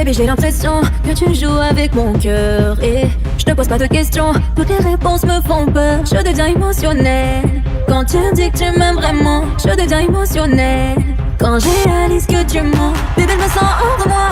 Baby, j'ai l'impression que tu joues avec mon cœur. Et je te pose pas de questions, toutes les réponses me font peur. Je deviens émotionnelle quand tu me dis que tu m'aimes vraiment. Je deviens émotionnelle quand je réalise que tu mens. Bébé, je me sens hors de moi.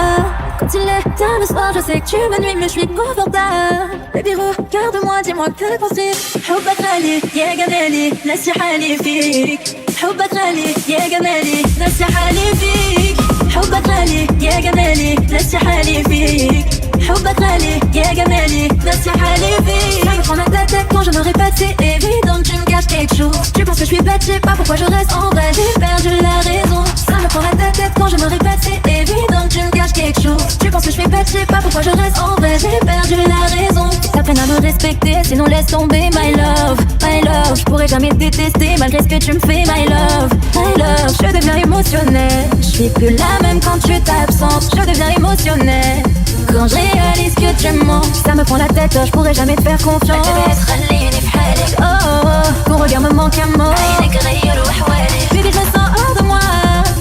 Quand il est tard le soir, je sais que tu me nuis, mais je suis confortable. Baby, regarde-moi, dis-moi que penses-tu. حبك غالي يا جمالي ناسي حالي فيك. حبك غالي يا جمالي ناسي حالي فيك. حبك غالي يا جمالي ناسي حالي فيك. حبك غالي يا جمالي ناسي حالي فيك. Ça me prend la tête quand je me répète, c'est évident que tu me caches quelque chose. Tu penses que je suis bête, je sais pas pourquoi je reste en vrai, j'ai perdu la raison. Ça me prend la tête quand je me répète, c'est évident que tu me caches quelque chose. Tu penses que je suis bête, je sais pas pourquoi je reste en vrai, j'ai perdu la raison. T'apprennes à me respecter, sinon laisse tomber my love, my love. Je pourrais jamais te détester malgré ce que tu me fais, my love, my love. Je deviens émotionnelle, je suis plus la même quand tu t'absentes. Je deviens émotionnelle quand je réalise que tu mens. Ça me prend la tête, je pourrais jamais te faire confiance. Oh, oh, oh, ton regard me manque un mot. Baby, je me sens hors de moi.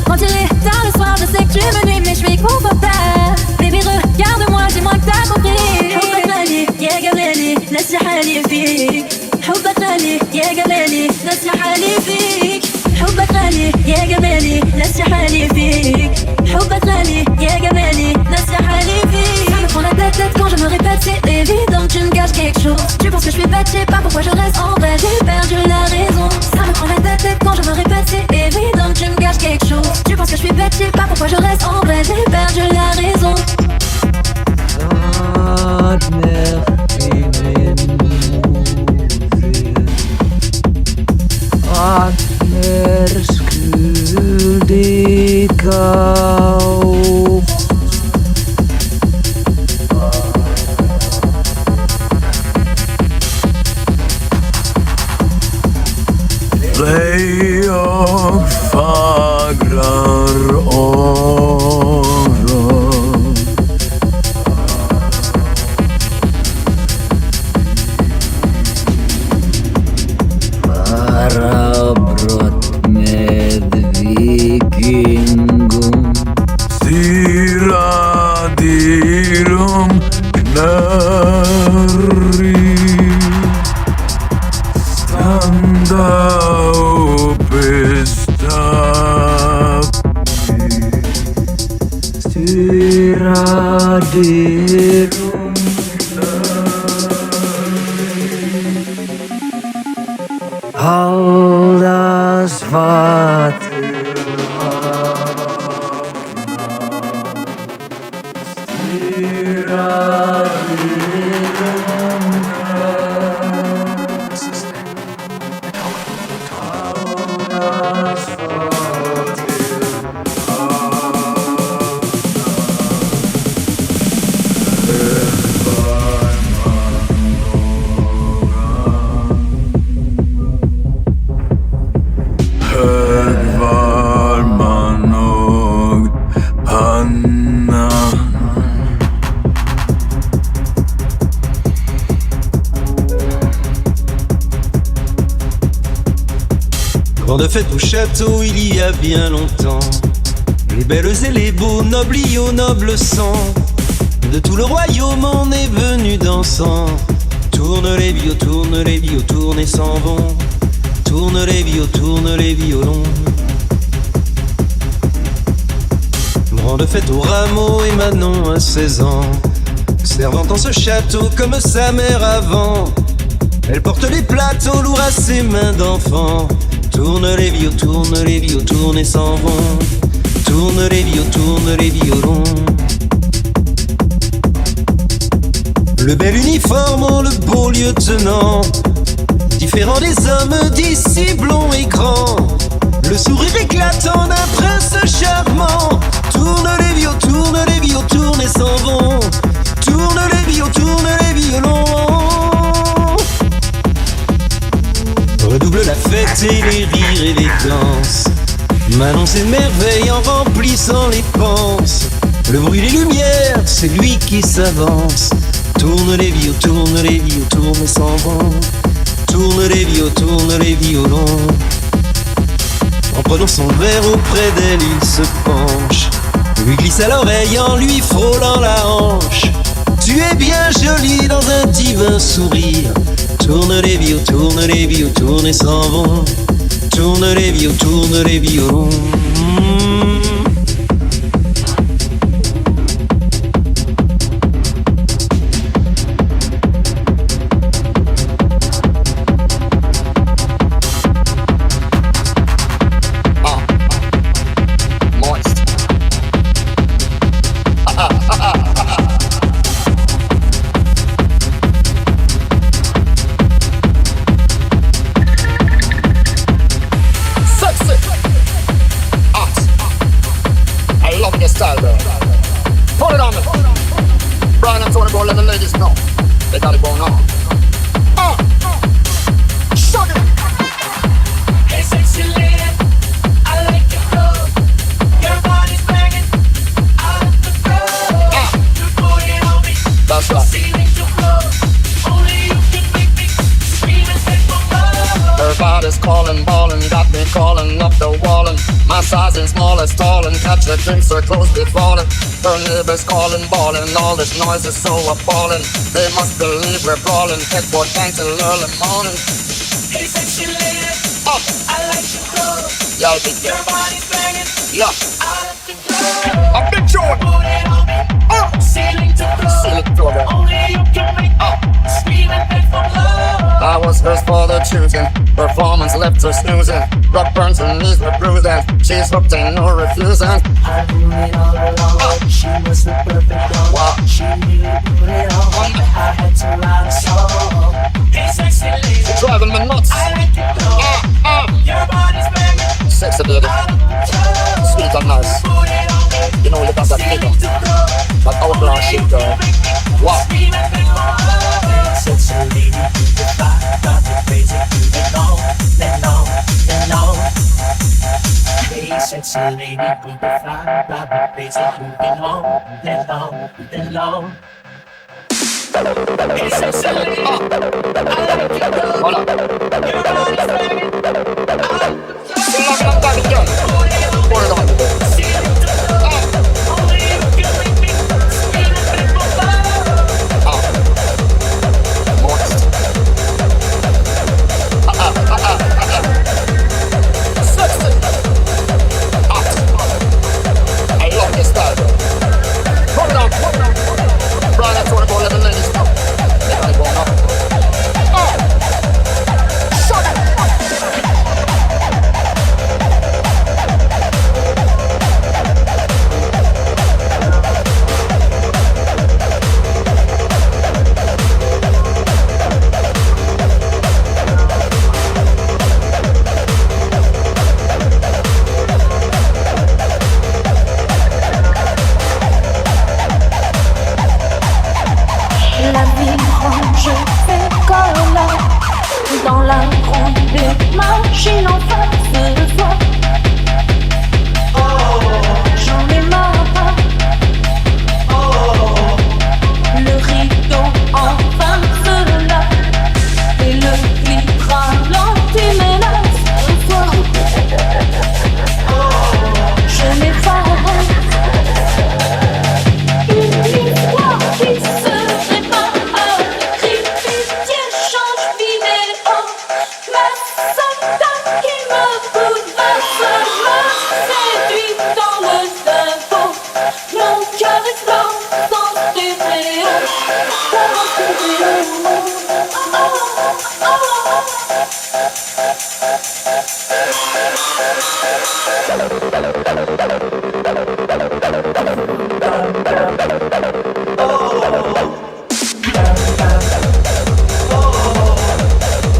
Quand il est tard le soir, je sais que tu me nuis, mais je suis confortable. Baby, regarde-moi, dis-moi que t'as compris. حبك غالي يا جمالي ناسي حالي فيك. حبك غالي يا جمالي ناسي حالي فيك. حبك غالي يا جمالي ناسي حالي فيك. حبك غالي يا جمالي ناسي حالي فيك. Ça me prend la tête quand je me répète, c'est évident que tu me caches quelque chose. Tu penses que je suis bête, je sais pas pourquoi je reste en vrai, j'ai perdu la raison. Ça me prend la tête quand je me répète, c'est évident que tu me caches quelque chose. Tu penses que je suis bête, je sais pas pourquoi je reste en vrai, j'ai perdu la raison. Jag fagrar öron. Parabrott med vikingum. Stiradirum knarri. Standa Styradirum Haldas vatten De fête au château il y a bien longtemps, les belles et les beaux, nobles y au noble sang, de tout le royaume on est venu dansant. Tourne les vios, tourne les vios, tourne et s'en vont. Tourne les vios, tourne les violons. Grande fête au rameau et Manon à 16 ans, servant en ce château comme sa mère avant. Elle porte les plateaux lourds à ses mains d'enfant. Tourne les vios, tourne les vios, tourne et s'en vont. Tourne les vios, tourne les violons. Le bel uniforme, oh, le beau lieutenant, différent des hommes d'ici blonds et grands. Le sourire éclatant d'un prince charmant. Tourne les vios, tourne les vios, tourne et s'en vont. Tourne les vios, tourne les violons. Redouble la fête et les rires et les danses. Manon s'émerveille en remplissant les panses. Le bruit des lumières, c'est lui qui s'avance. Tourne les vios, tourne les vios, tourne et s'en vont. Tourne les vios, tourne les violons. En prenant son verre auprès d'elle, il se penche. lui glisse à l'oreille en lui frôlant la hanche. Tu es bien jolie dans un divin sourire. Tourne les vieux, tourne et s'en vont. Tourne les vieux, The drinks are close to falling. Her neighbors calling, bawling. All this noise is so appalling. They must believe we're brawling. Head for tank till early morning. Hey, sexy lady, I like your clothes. Yeah, your body's banging. Yeah, out of control. I'm big Joe. Put it on me. Ceiling to floor. Ceiling to floor. Only you can make me scream and beg for love. I was hers for the choosing. Performance left her snoozing. Rock burns and knees were bruising. She's hooked and no refusing. I knew it all along. She was the perfect one. Wow. She really put it on. I had to write a song. Hey, sexy lady, Driving me nuts. I like your clothes. Your body's banging. Sexy lady. Out of control. Sweet and nice. Put it on me. You know you got that Ceiling nigga. to floor. That outlaw shit, girl. Wow. Scream and beg for love. Sexy lady, you the fire, got me crazy. Let on, let on, let on. Hey, sexy lady, you the fire, got me crazy. Let on, let on, let on. Hey, sexy lady, I like your clothes. Hold on. Your body's banging. Sing like I'm talking, girl. Put it on. Ceiling to floor. Only you can make me scream and beg for love. Moist. Sexy. Hot. I love your style. Put it on. Brian, I told you about 11 ladies now. They gotta go now. Shut it. La vie grande, je fais comme là. Dans la grande machine en face de toi. J'en ai marre. Le rideau enfin se lave. Et le clip ralentit mes lèvres. Je n'ai pas une histoire qui se répare. Pitié change vidéo. Ma soldat qui me bouleverse me séduit dans le cerveau. Mon cœur explose en stéréo. En stéréo.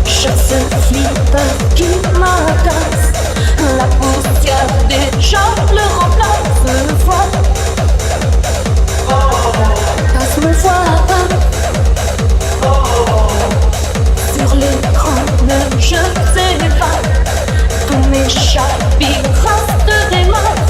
Je ce flipper qui m'agace. La poussière déjà le remplace. Me voit. Passe me voir. Sur l'écran, le jeu s'évade. Tous mes chapitres restent des mains.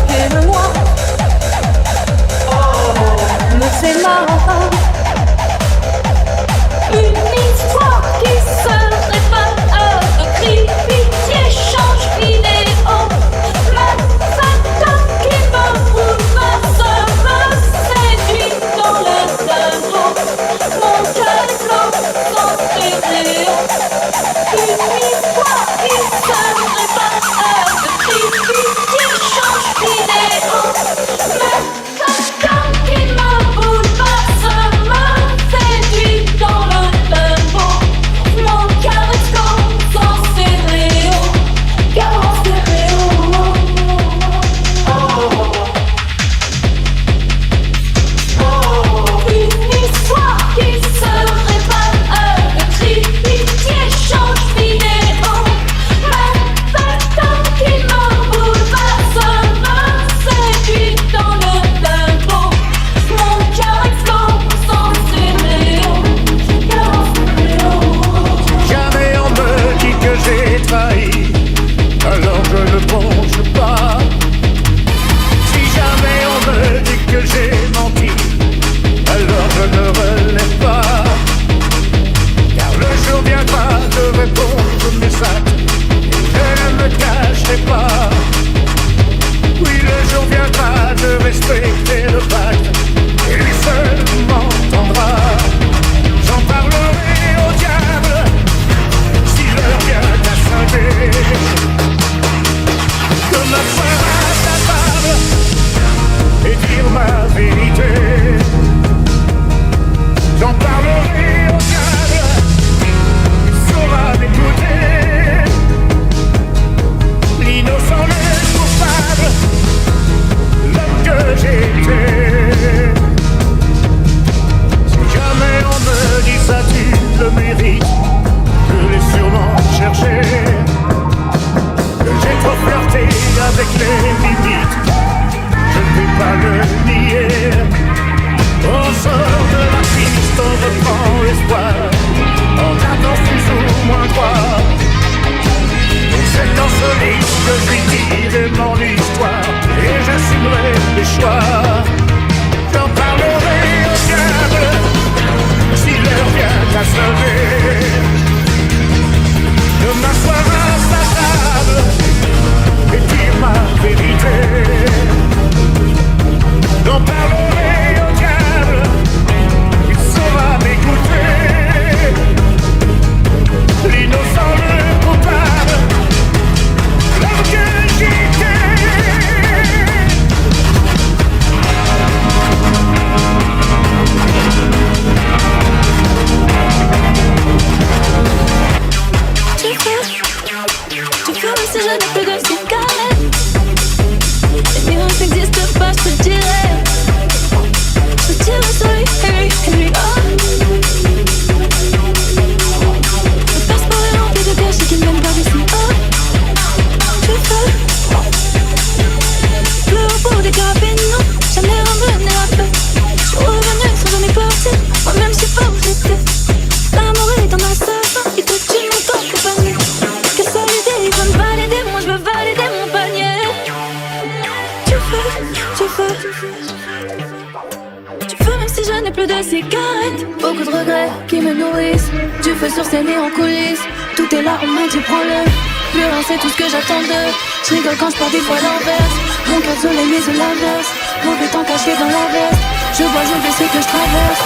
Tu fais même si je n'ai plus de cigarettes. Beaucoup de regrets qui me nourrissent. Du feu sur scène et en coulisses. Tout est là, on m'a dit prends-le. Plus rien, c'est tout ce que j'attends d'eux. Je rigole quand je pars des fois l'inverse. Mon cœur sur les mises de l'inverse. Mauvais temps caché dans la veste. Je vois, je vais ce que je traverse.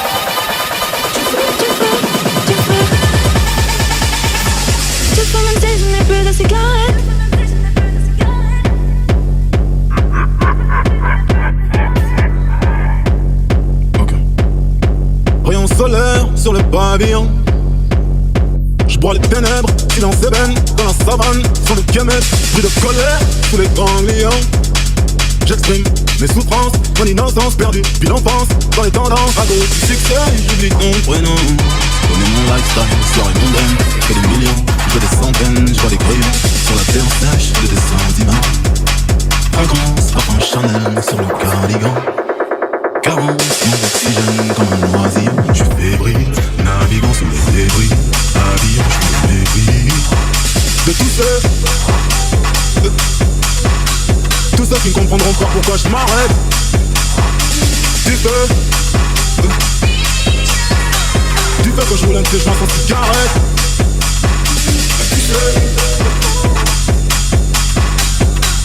Tu fais même si je n'ai plus de cigarettes. Rayon solaire sur le pavillon. Je bois les ténèbres, silence ébène dans la savane. Sur le diamètre, bruit de colère sous les ganglions. J'exprime mes souffrances, mon innocence perdue depuis l'enfance. Dans les tendances, à cause du succès, j'oublie ton prénom. Je connais mon lifestyle, soirée mondaine. Je fais des millions, je fais des centaines. Je vois des crayons sur la terre sèche de des sentiments. Fragrance, parfum Chanel sur le cardigan. Carence, mon oxygène comme un oisillon. Je suis fébrile, naviguant sous les débris. Habillons, je me mépris de tous ceux qui ne comprendront pas pourquoi je m'arrête. Du feu que je roule un de tes joints sans cigarette.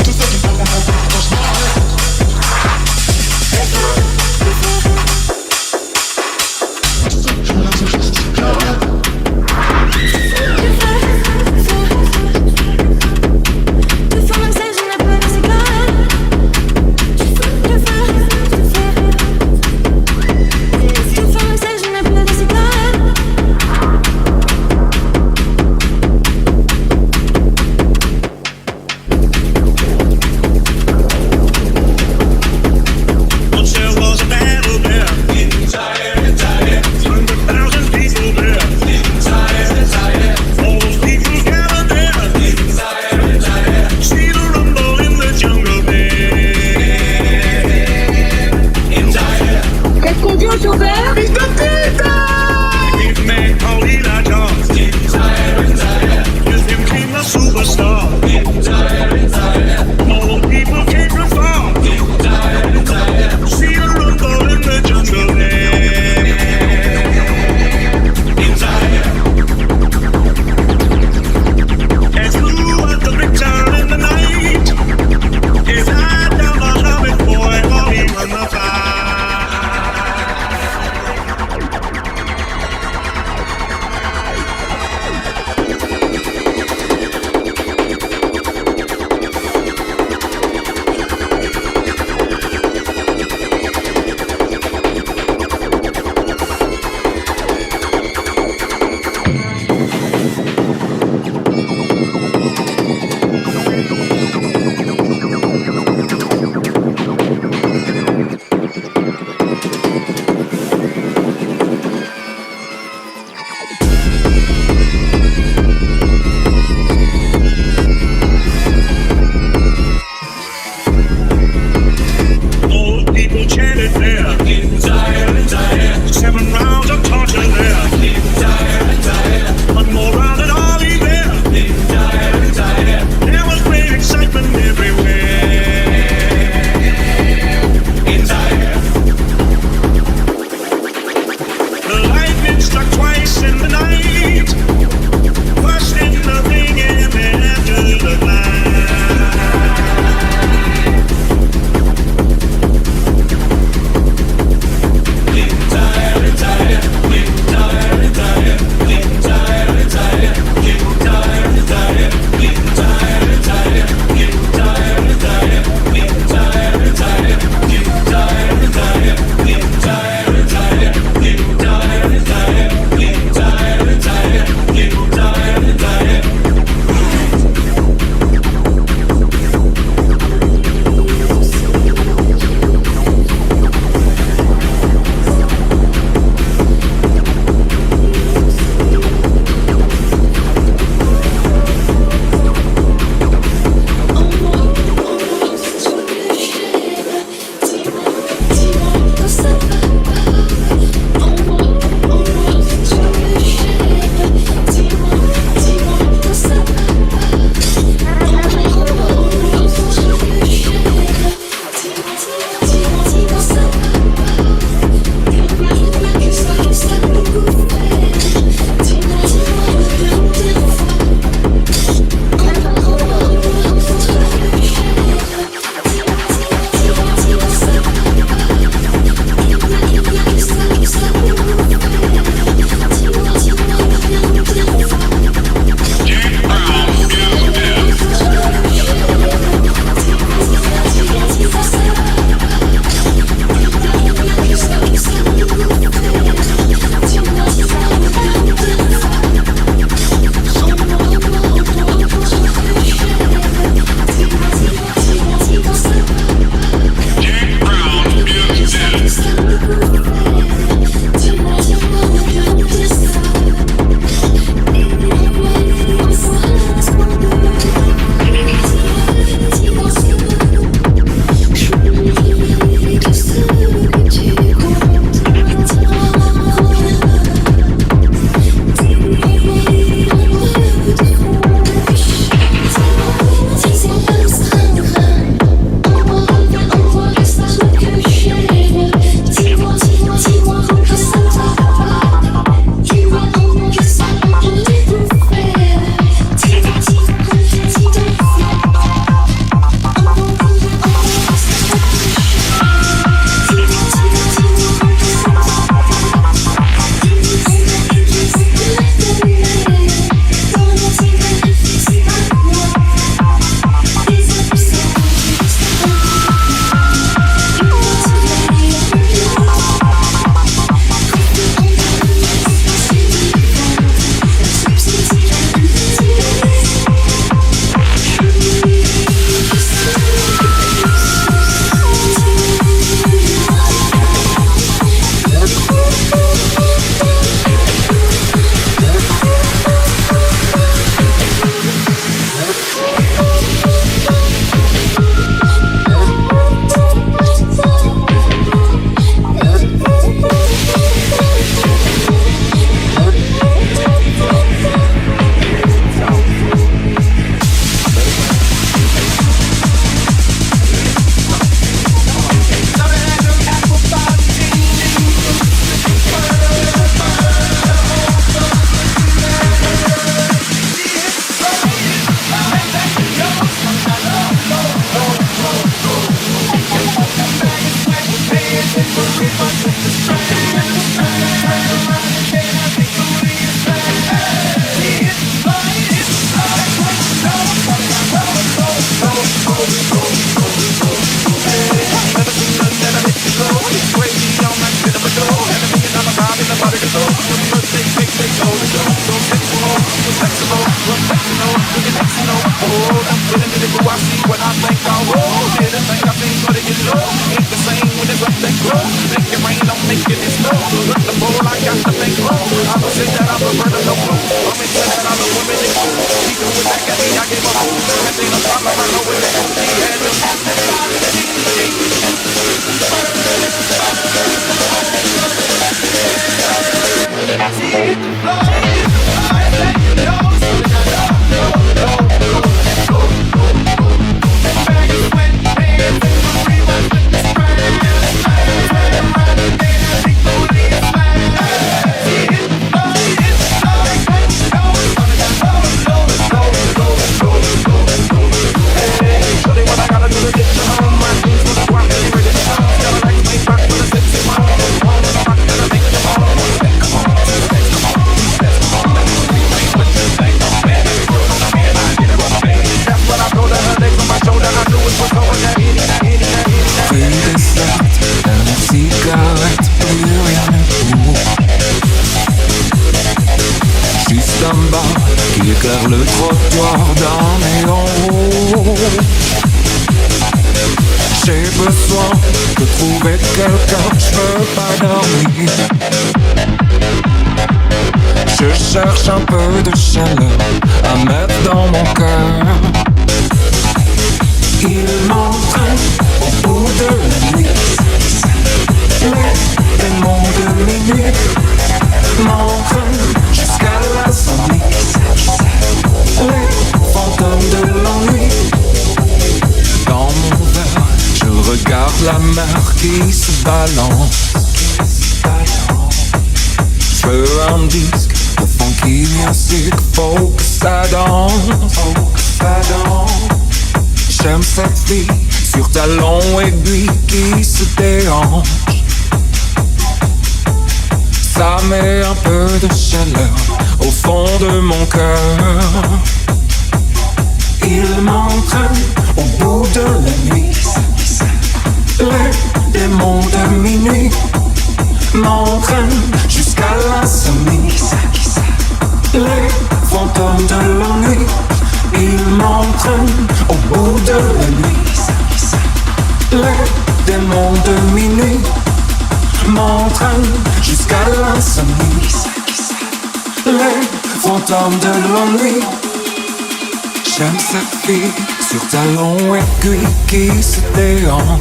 Tous ceux qui ne comprendront pas pourquoi je m'arrête. looking at you know, oh, little do I see what I think I will. Didn't think I think but it get low. Ain't the same when it's up that grow. Make it rain, I'm making it snow. Look the bowl, I got to think low. I was in that, I'm a bird of no blue. I'm into that, I'm a woman in blue. Even with that got me, I gave a fool. That ain't no problem, I know it. He had them. See it, flow, I say, no. Qui éclaire le trottoir d'un néon rouge. J'ai besoin de trouver quelqu'un, je veux pas dormir. Je cherche un peu de chaleur à mettre dans mon cœur. Il m'entraîne au bout de la nuit. Les démons de minuit m'entraînent jusqu'à l'insomnie. Les fantômes de l'ennui. Dans mon verre, je regarde la mer qui se balance. Je veux un disque de funky music, faut que ça danse. J'aime cette fille sur talons aiguilles qui se déhanche. Ça met un peu de chaleur au fond de mon cœur. Il m'entraîne au bout de la nuit. Les démons de minuit m'entraînent jusqu'à l'insomnie. Les fantômes de l'ennui, ils m'entraînent au bout de la nuit. Les démons de minuit m'entraînent jusqu'à l'insomnie. Les fantômes de l'ennui. J'aime cette fille sur talons aiguilles qui se déhanche.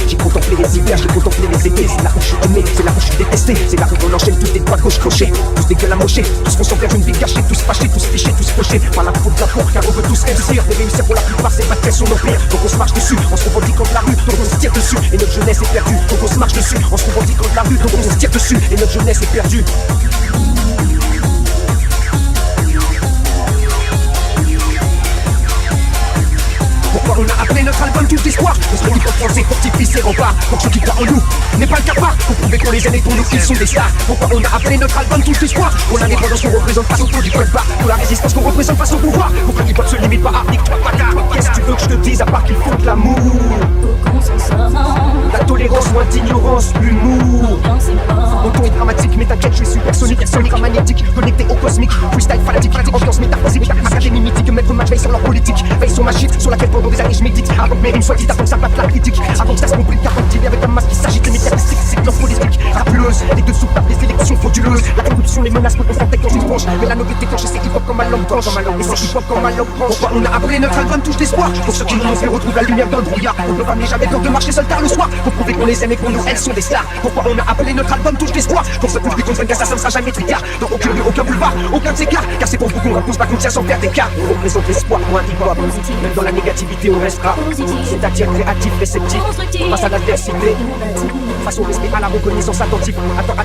J'ai contemplé les hivers, j'ai contemplé les étés. C'est là où je suis aimé, c'est là où je suis détesté. C'est là où on enchaîne tous des droits gauche clochés. Tous des gueules amochées, tous font sembler d'une vie cachée. Tous fâchés, tous fichés, tous fauchés par la faute de la porte, car on veut tous réussir. Mais réussir pour la plupart, c'est pas de sur nos pires. Donc on se marche dessus, on se revendique contre la rue, donc on se tire dessus. Et notre jeunesse est perdue, donc on se marche dessus. On se revendique contre la rue, donc on se tire dessus. Et notre jeunesse est perdue. On a appelé notre album Tous d'espoir. Parce qu'on nous français fortifie ses remparts. Pour ceux qui croient en nous, n'est pas le cafard. Pour prouver qu'on les aime et pour nous qu'ils sont des stars. Pourquoi on a appelé notre album Tous d'espoir? Pour l'indépendance qu'on représente face au faux du code barre. Pour la résistance qu'on représente face au pouvoir. Pourquoi l'hip-hop se limite pas à nique-toi bâtard. Qu'est-ce que tu veux que je te dise à part qu'il faut de l'amour? La tolérance, moins d'ignorance, l'humour. Mon ton est dramatique, mais t'inquiète, je suis supersonique, sonique, magnétique, connecté au cosmique. Freestyle fanatique, ambiance métaphysique, académie mythique, maître match, veille sur leur politique, veille sur ma shit, sur laquelle pendant des années je médite. Avant que mes rimes soient dites, avant que ça batte la critique, avant que ça se complique, avant que avec un masque qui s'agite, les médias mystiques, c'est de leur politique. Rappeuse, les deux soupapes, les élections frauduleuses, la corruption, les menaces, qu'on s'intègre dans une branche. Mais la noblesse déclenche, c'est hip-hop comme ma langue tranche, et c'est hip-hop comme ma langue tranche. Pourquoi on a appelé notre album Touche d'espoir? Pour ceux qui nous ont fait retrouver la lumière dans le brouillard. On ne va jamais peur de marcher seul tard le soir. Pour prouver qu'on les aime et qu'on nous, elles sont des stars. Pourquoi on a appelé notre album Touche d'espoir? Pour ce public qu'on se ça ne sera jamais tricard. Dans aucun lieu, aucun boulevard, aucun de ces cas. Car c'est pour vous qu'on repose pas qu'on tient sans faire d'écart. On représente l'espoir, moins hip-hop. Même dans la négativité, on reste sera, c'est-à-dire créatif, réceptif, face à l'adversité, face au respect, à la reconnaissance attentive. Attends,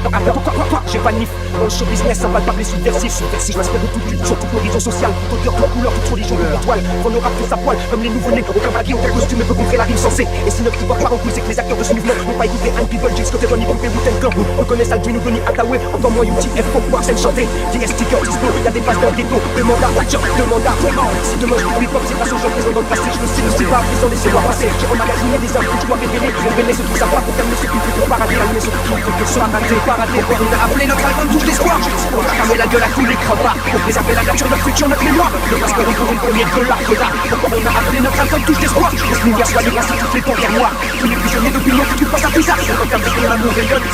quoi, j'ai pas de nif. Dans le show business, ça va pas les subversifs. Je m'inspire de toute culture, toute horizon sociale, toute odeur, toute couleur, toute religion, toute étoile. Qu'on aura fait sa poil, comme les nouveaux-nés. Aucun blagué, aucun costume ne peut contrer la rime sensée. Et si notre hip-hop part en couille, c'est que les acteurs de ce mouvement n'ont pas écouté un people, Jigs, côté Ronnie, Pompé, Wu-Tang Clan. On connaît Salvin ou Donny Hathaway, encore moins UTF pour pouvoir scène chanter. DS sticker, disco, y'a des passes dans le ghetto. Demande à Watcher, demande à Roman. Si demain je hip-hop, c'est grâce aux gens présents dans le passé. Je le sais pas, présent, laissez-moi passer. J'ai emmagasiné des infos, je dois révéler. Révéler ce qui savoir pour terminer ce qui peut parader. Allumer ce qui peut se parader. On a appelé notre album Touche d'espoir. On a fermé la gueule à tous les crevards. Pour préserver la nature, notre futur, notre mémoire. Le pasteur est pour une première de l'art de l'art. On a appelé notre album Touche d'espoir. Laisse l'univers soit libre ainsi toutes les panthères noires. Tous les prisonniers d'opinion qui trouvent pas ça bizarre. C'est comme ça que l'amour rayonne.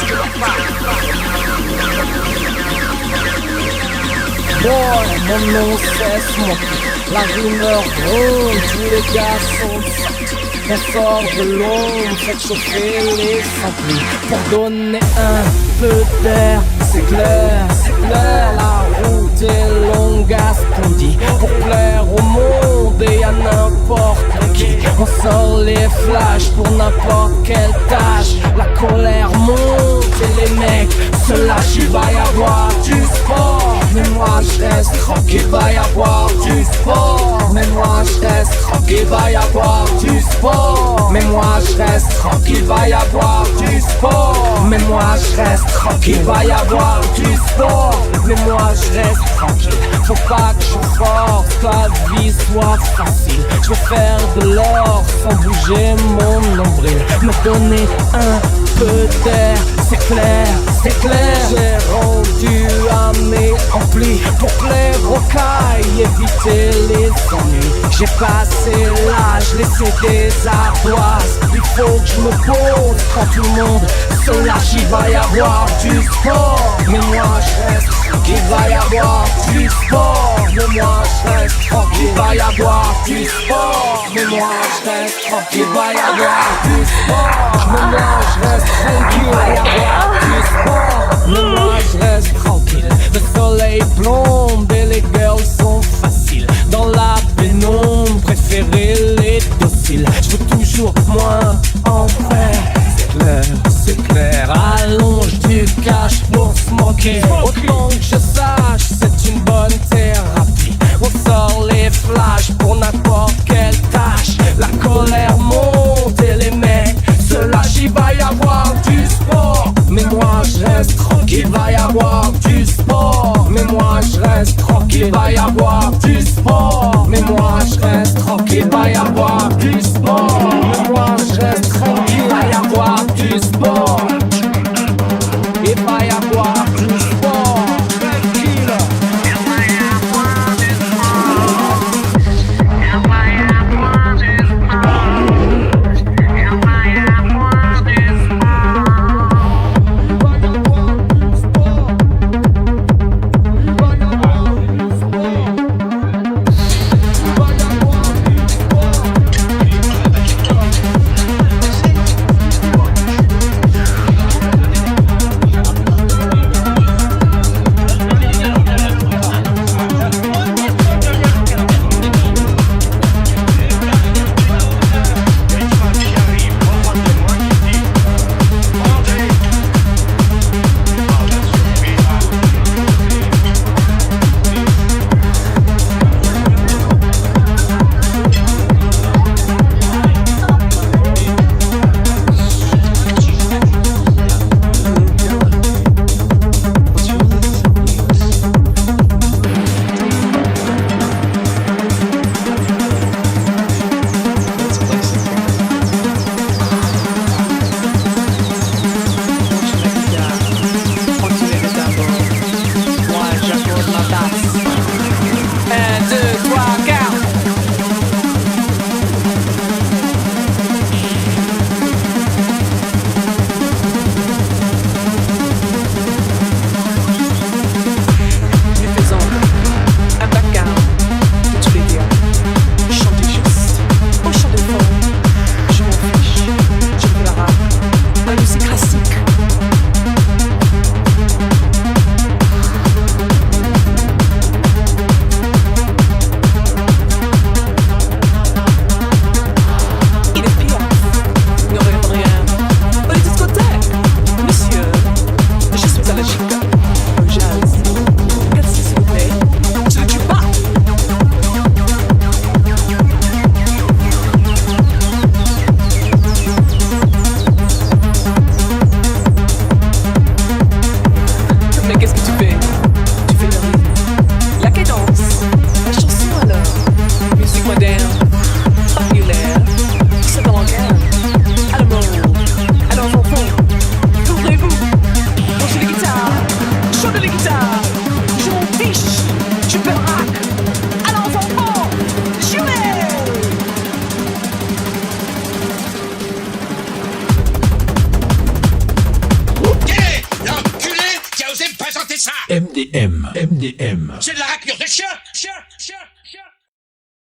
Boy, mon nom c'est Smoke. La rumeur gronde, tous les gars sont sortis. On sort de l'ombre, faites chauffer les samples. Pour donner un peu d'air, c'est clair, la route est longue à ce qu'on dit. Pour plaire au monde et à n'importe qui, on sort les flashs pour n'importe quelle tâche. La colère monte et les mecs se lâchent, il va y avoir du sport. Mais moi je reste tranquille, va y avoir du sport. Mais moi je reste tranquille, va y avoir du sport. Mais moi je reste tranquille, va y avoir du sport. Mais moi je reste tranquille, va y avoir du sport. Mais moi je reste tranquille, faut pas que je force, pas de vie soit facile. Je vais faire de l'or sans bouger mon nombril. Me donner un peu d'air, c'est clair. J'ai rendu à mes amplis pour plaire aux cailles, éviter les ennuis. J'ai passé l'âge, laissé des ardoises. Il faut que je me pose quand tout le monde se lâche. Il va y avoir du sport, mais moi je reste tranquille. Il va y avoir du sport, mais moi je reste tranquille. Il va y avoir du sport, mais moi je reste tranquille. Il va y avoir du sport, mais moi je reste tranquille. Il va y avoir du sport, mais moi je reste tranquille. Le soleil plombe et les girls sont faciles. Dans la pénombre, préférez les dociles. Je veux toujours moins en faire. C'est clair, allonge du cash pour se manquer. Autant que je sache, c'est une bonne thérapie. On sort les flashs pour n'importe quelle tâche. La colère monte et les mecs se lâchent. Il va y avoir du sport, mais moi je reste tranquille. Il va y avoir du sport, mais moi je reste tranquille. Il va y avoir du sport, mais moi je reste tranquille. Il va y avoir du sport, mais moi je reste tranquille. Il va y avoir du sport, il va y avoir du sport, tranquille. Il va y avoir du sport, il va y avoir du sport, il va y avoir du sport. MDM. J'ai de la raclette.